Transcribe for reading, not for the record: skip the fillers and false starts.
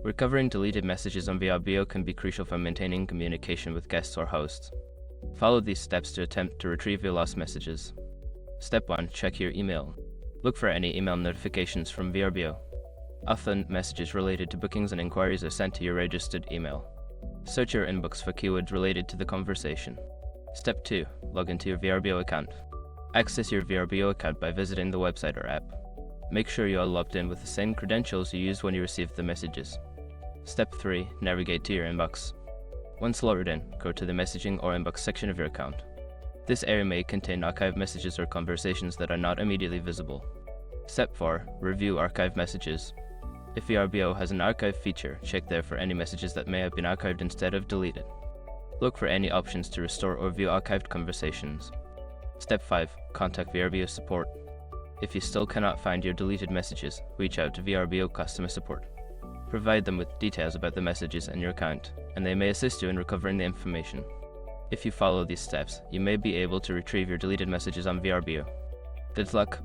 Recovering deleted messages on Vrbo can be crucial for maintaining communication with guests or hosts. Follow these steps to attempt to retrieve your lost messages. Step 1. Check your email. Look for any email notifications from Vrbo. Often, messages related to bookings and inquiries are sent to your registered email. Search your inbox for keywords related to the conversation. Step 2. Log into your Vrbo account. Access your Vrbo account by visiting the website or app. Make sure you are logged in with the same credentials you used when you received the messages. Step 3. Navigate to your inbox. Once logged in, go to the messaging or inbox section of your account. This area may contain archived messages or conversations that are not immediately visible. Step 4. Review archived messages. If Vrbo has an archive feature, check there for any messages that may have been archived instead of deleted. Look for any options to restore or view archived conversations. Step 5. Contact Vrbo support. If you still cannot find your deleted messages, reach out to Vrbo customer support. Provide them with details about the messages and your account, and they may assist you in recovering the information. If you follow these steps, you may be able to retrieve your deleted messages on Vrbo. Good luck!